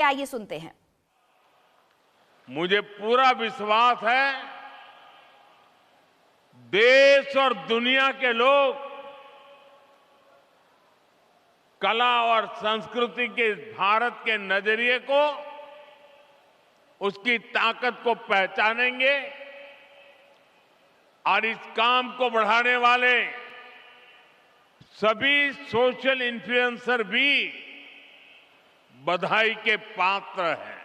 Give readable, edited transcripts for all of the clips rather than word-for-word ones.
आइए सुनते हैं। मुझे पूरा विश्वास है देश और दुनिया के लोग कला और संस्कृति के भारत के नजरिए को, उसकी ताकत को पहचानेंगे और इस काम को बढ़ाने वाले सभी सोशल इन्फ्लुएंसर भी बधाई के पात्र हैं।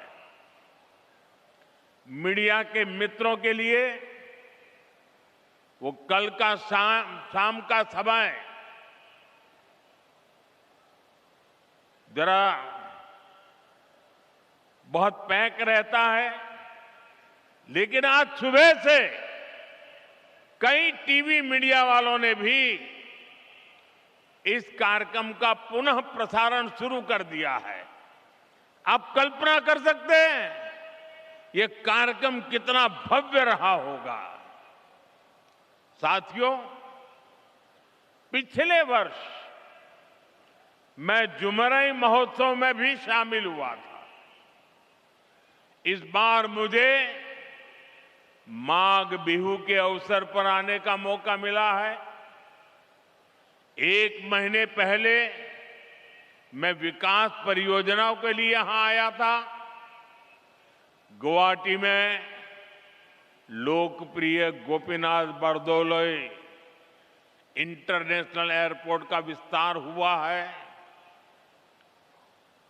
मीडिया के मित्रों के लिए वो कल का शाम का समय जरा बहुत पैक रहता है, लेकिन आज सुबह से कई टीवी मीडिया वालों ने भी इस कार्यक्रम का पुनः प्रसारण शुरू कर दिया है। आप कल्पना कर सकते हैं ये कार्यक्रम कितना भव्य रहा होगा। साथियों, पिछले वर्ष मैं जुमरई महोत्सव में भी शामिल हुआ था। इस बार मुझे माघ बिहू के अवसर पर आने का मौका मिला है। एक महीने पहले मैं विकास परियोजनाओं के लिए यहां आया था। गुवाहाटी में लोकप्रिय गोपीनाथ बरदोलोई इंटरनेशनल एयरपोर्ट का विस्तार हुआ है।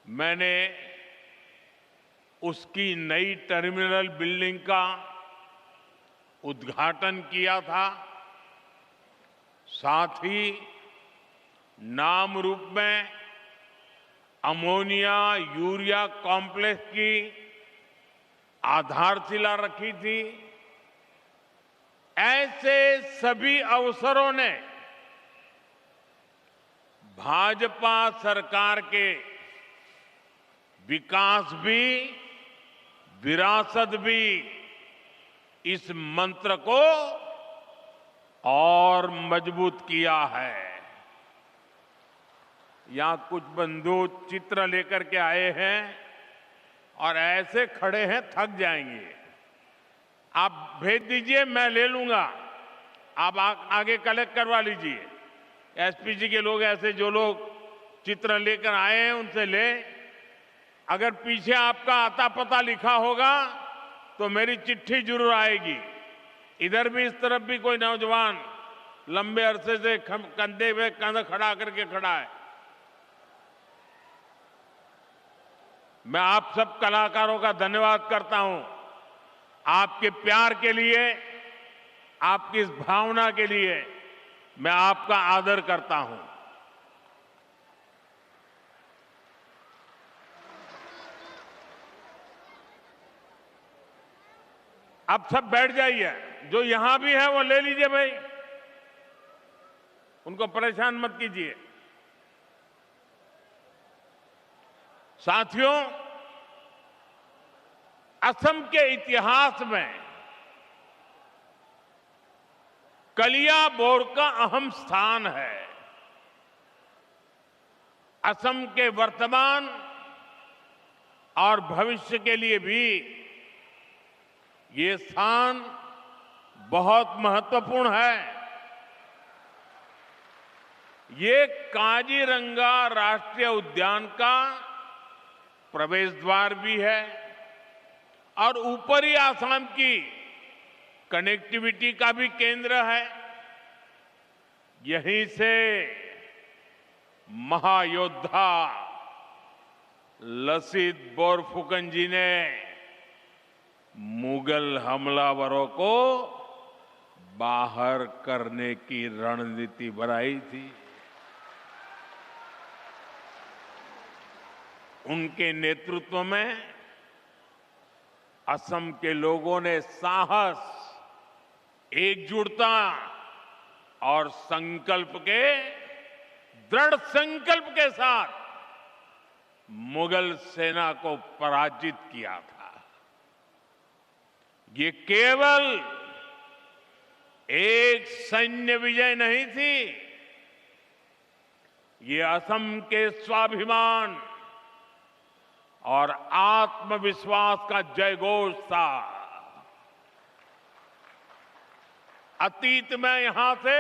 मैंने उसकी नई टर्मिनल बिल्डिंग का उद्घाटन किया था। साथ ही नाम रूप में अमोनिया यूरिया कॉम्प्लेक्स की आधारशिला रखी थी। ऐसे सभी अवसरों ने भाजपा सरकार के विकास भी विरासत भी इस मंत्र को और मजबूत किया है। यहां कुछ बंधु चित्र लेकर के आए हैं और ऐसे खड़े हैं, थक जाएंगे। आप भेज दीजिए, मैं ले लूंगा। आप आगे कलेक्ट करवा लीजिए। एसपी जी के लोग, ऐसे जो लोग चित्र लेकर आए हैं उनसे ले। अगर पीछे आपका आता पता लिखा होगा तो मेरी चिट्ठी जरूर आएगी। इधर भी, इस तरफ भी कोई नौजवान लंबे अरसे से कंधे पे कंधा खड़ा करके खड़ा है। मैं आप सब कलाकारों का धन्यवाद करता हूं। आपके प्यार के लिए, आपकी इस भावना के लिए मैं आपका आदर करता हूं। आप सब बैठ जाइए। जो यहां भी है वो ले लीजिए भाई, उनको परेशान मत कीजिए। साथियों, असम के इतिहास में कलियाबोर का अहम स्थान है। असम के वर्तमान और भविष्य के लिए भी ये स्थान बहुत महत्वपूर्ण है। ये काजीरंगा राष्ट्रीय उद्यान का प्रवेश द्वार भी है और ऊपरी आसाम की कनेक्टिविटी का भी केंद्र है। यहीं से महायोद्धा लसित बोरफुकन जी ने मुगल हमलावरों को बाहर करने की रणनीति बनाई थी। उनके नेतृत्व में असम के लोगों ने साहस, एकजुटता और दृढ़ संकल्प के साथ मुगल सेना को पराजित किया था। ये केवल एक सैन्य विजय नहीं थी, ये असम के स्वाभिमान और आत्मविश्वास का जयघोष था। अतीत में यहां से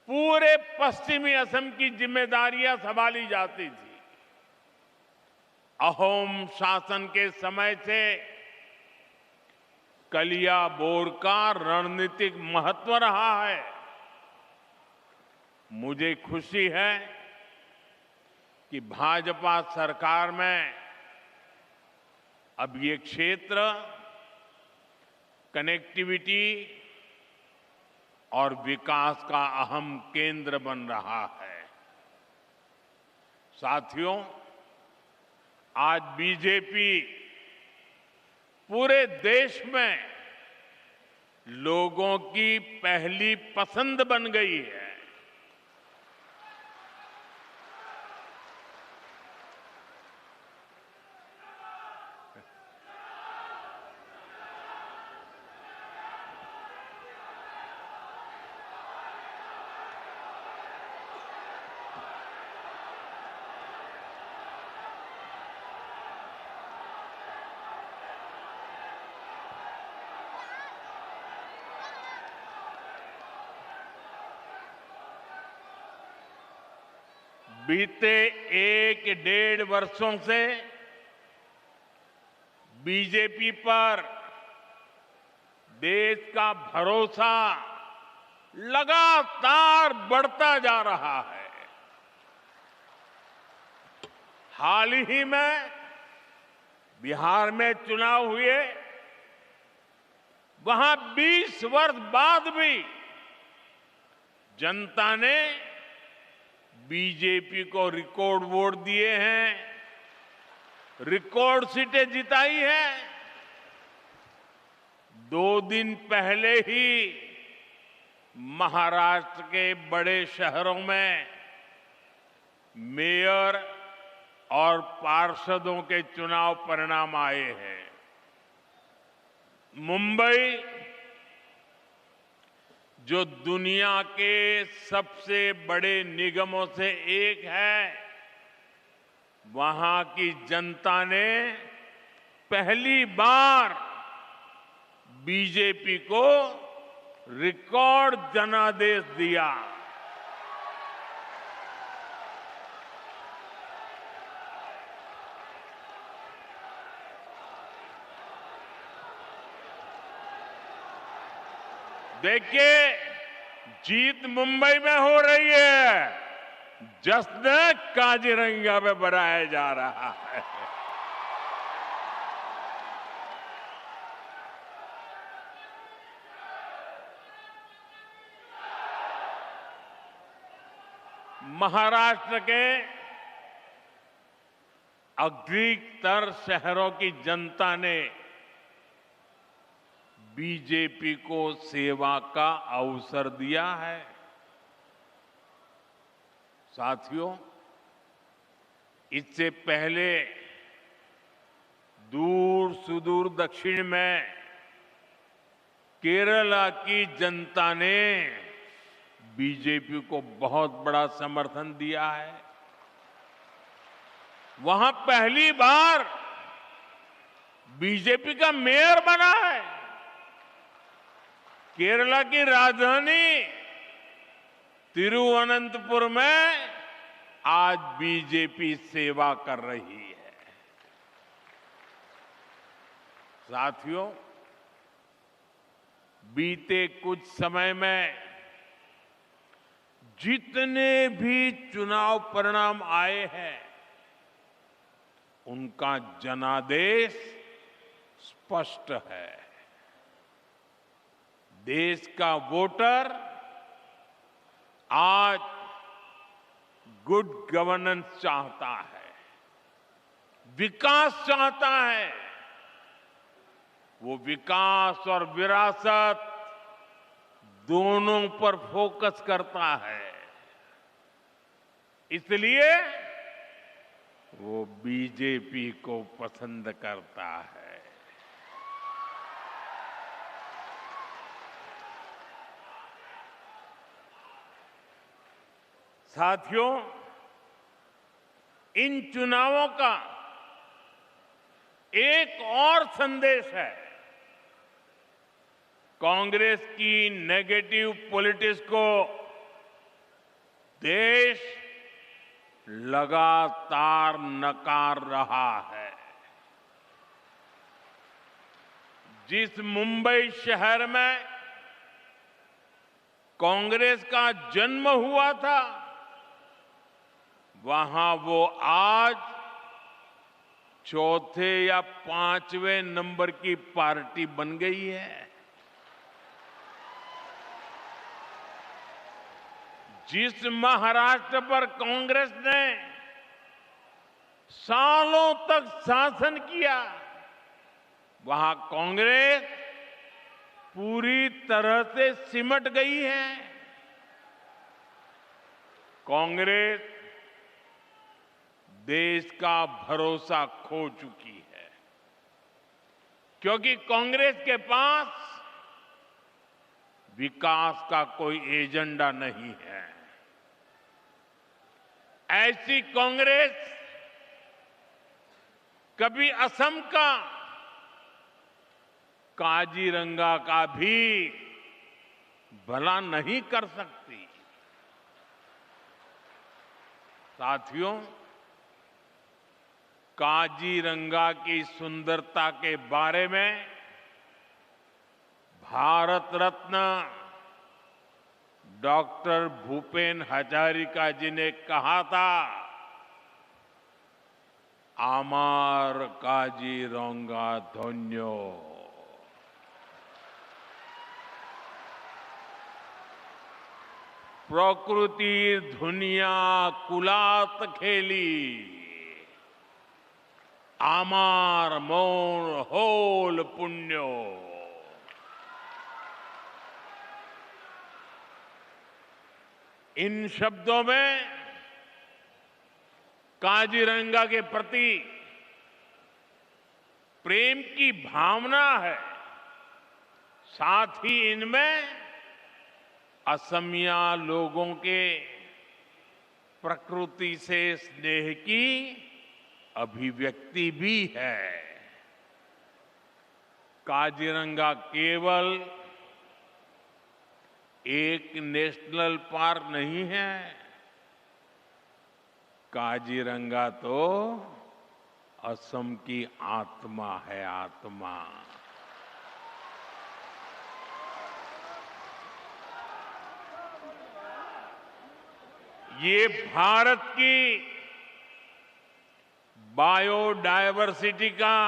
पूरे पश्चिमी असम की जिम्मेदारियां संभाली जाती थी। अहोम शासन के समय से कलियाबोर का रणनीतिक महत्व रहा है। मुझे खुशी है कि भाजपा सरकार में अब ये क्षेत्र कनेक्टिविटी और विकास का अहम केंद्र बन रहा है। साथियों, आज बीजेपी पूरे देश में लोगों की पहली पसंद बन गई है। बीते 1-1.5 वर्षों से बीजेपी पर देश का भरोसा लगातार बढ़ता जा रहा है। हाल ही में बिहार में चुनाव हुए, वहां 20 वर्ष बाद भी जनता ने बीजेपी को रिकॉर्ड वोट दिए हैं, रिकॉर्ड सीटें जिताई हैं। 2 दिन पहले ही महाराष्ट्र के बड़े शहरों में मेयर और पार्षदों के चुनाव परिणाम आए हैं। मुंबई, जो दुनिया के सबसे बड़े निगमों से एक है, वहां की जनता ने पहली बार बीजेपी को रिकॉर्ड जनादेश दिया। देखिए, जीत मुंबई में हो रही है, जश्न काजीरंगा में मनाया जा रहा है। महाराष्ट्र के अधिकतर शहरों की जनता ने बीजेपी को सेवा का अवसर दिया है। साथियों, इससे पहले दूर सुदूर दक्षिण में केरला की जनता ने बीजेपी को बहुत बड़ा समर्थन दिया है। वहां पहली बार बीजेपी का मेयर बना है। केरला की राजधानी तिरुवनंतपुरम में आज बीजेपी सेवा कर रही है। साथियों, बीते कुछ समय में जितने भी चुनाव परिणाम आए हैं, उनका जनादेश स्पष्ट है। देश का वोटर आज गुड गवर्नेंस चाहता है, विकास चाहता है। वो विकास और विरासत दोनों पर फोकस करता है। इसलिए वो बीजेपी को पसंद करता है। साथियों, इन चुनावों का एक और संदेश है। कांग्रेस की नेगेटिव पॉलिटिक्स को देश लगातार नकार रहा है। जिस मुंबई शहर में कांग्रेस का जन्म हुआ था, वहां वो आज चौथे या पांचवें नंबर की पार्टी बन गई है। जिस महाराष्ट्र पर कांग्रेस ने सालों तक शासन किया, वहां कांग्रेस पूरी तरह से सिमट गई है। कांग्रेस देश का भरोसा खो चुकी है, क्योंकि कांग्रेस के पास विकास का कोई एजेंडा नहीं है। ऐसी कांग्रेस कभी असम का काजीरंगा का भी भला नहीं कर सकती। साथियों, काजीरंगा की सुंदरता के बारे में भारत रत्न डॉक्टर भूपेन हजारिका जी ने कहा था, आमार काजीरंगा धन्यो। प्रकृति दुनिया कुलात खेली, आमार मोर होल पुण्यो। इन शब्दों में काजीरंगा के प्रति प्रेम की भावना है। साथ ही इनमें असमिया लोगों के प्रकृति से स्नेह की अभिव्यक्ति भी है। काजीरंगा केवल एक नेशनल पार्क नहीं है, काजीरंगा तो असम की आत्मा है, आत्मा। ये भारत की बायोडायवर्सिटी का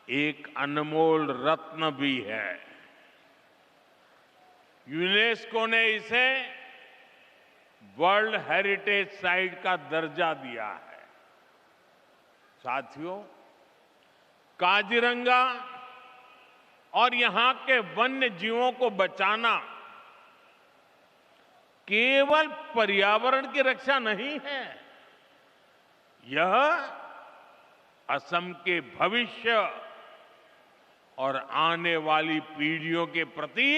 एक अनमोल रत्न भी है। यूनेस्को ने इसे वर्ल्ड हेरिटेज साइट का दर्जा दिया है। साथियों, काजीरंगा और यहां के वन्य जीवों को बचाना केवल पर्यावरण की रक्षा नहीं है, यह असम के भविष्य और आने वाली पीढ़ियों के प्रति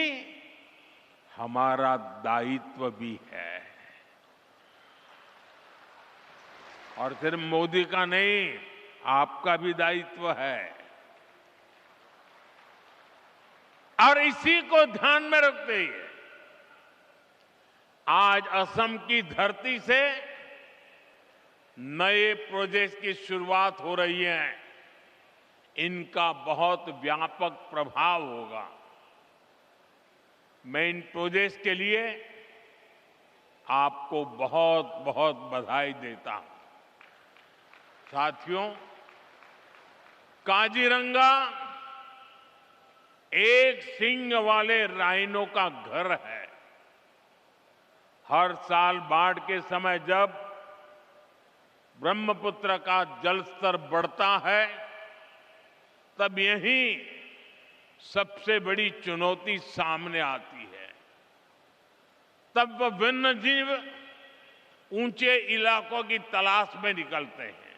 हमारा दायित्व भी है। और सिर्फ मोदी का नहीं, आपका भी दायित्व है। और इसी को ध्यान में रखते हुए आज असम की धरती से नए प्रोजेक्ट की शुरुआत हो रही है। इनका बहुत व्यापक प्रभाव होगा। मैं इन प्रोजेक्ट के लिए आपको बहुत बहुत बधाई देता हूं। साथियों, काजीरंगा एक सींग वाले राइनो का घर है। हर साल बाढ़ के समय जब ब्रह्मपुत्र का जलस्तर बढ़ता है, तब यही सबसे बड़ी चुनौती सामने आती है। तब वन्य जीव ऊंचे इलाकों की तलाश में निकलते हैं।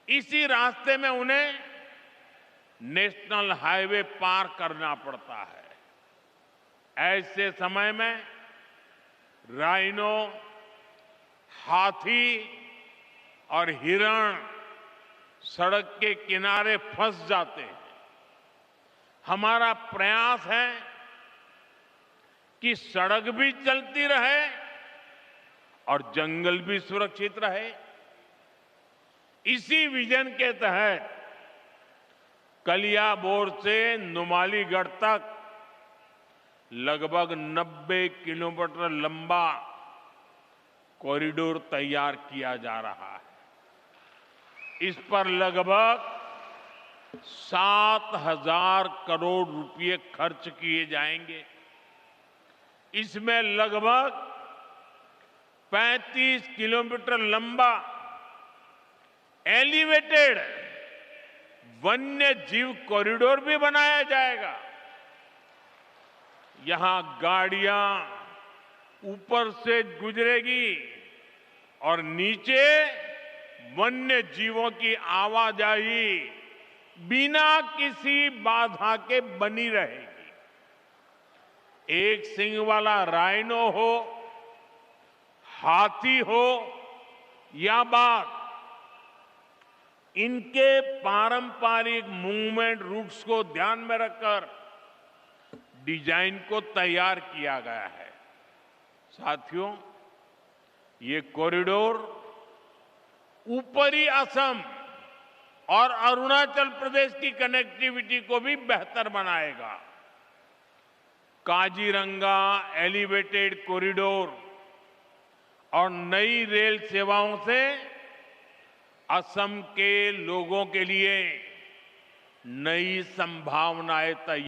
इसी रास्ते में उन्हें नेशनल हाईवे पार करना पड़ता है। ऐसे समय में राइनो, हाथी और हिरण सड़क के किनारे फंस जाते हैं। हमारा प्रयास है कि सड़क भी चलती रहे और जंगल भी सुरक्षित रहे। इसी विजन के तहत कलियाबोर से नुमालीगढ़ तक लगभग 90 किलोमीटर लंबा कॉरिडोर तैयार किया जा रहा है। इस पर लगभग 7,000 करोड़ रुपए खर्च किए जाएंगे। इसमें लगभग 35 किलोमीटर लंबा एलिवेटेड वन्य जीव कॉरिडोर भी बनाया जाएगा। यहां गाड़ियां ऊपर से गुजरेगी और नीचे वन्य जीवों की आवाजाही बिना किसी बाधा के बनी रहेगी। एक सींग वाला राइनो हो, हाथी हो या बाघ, इनके पारंपरिक मूवमेंट रूट्स को ध्यान में रखकर डिजाइन को तैयार किया गया है। साथियों, ये कॉरिडोर ऊपरी असम और अरुणाचल प्रदेश की कनेक्टिविटी को भी बेहतर बनाएगा। काजीरंगा एलिवेटेड कॉरिडोर और नई रेल सेवाओं से असम के लोगों के लिए नई संभावनाएं तैयार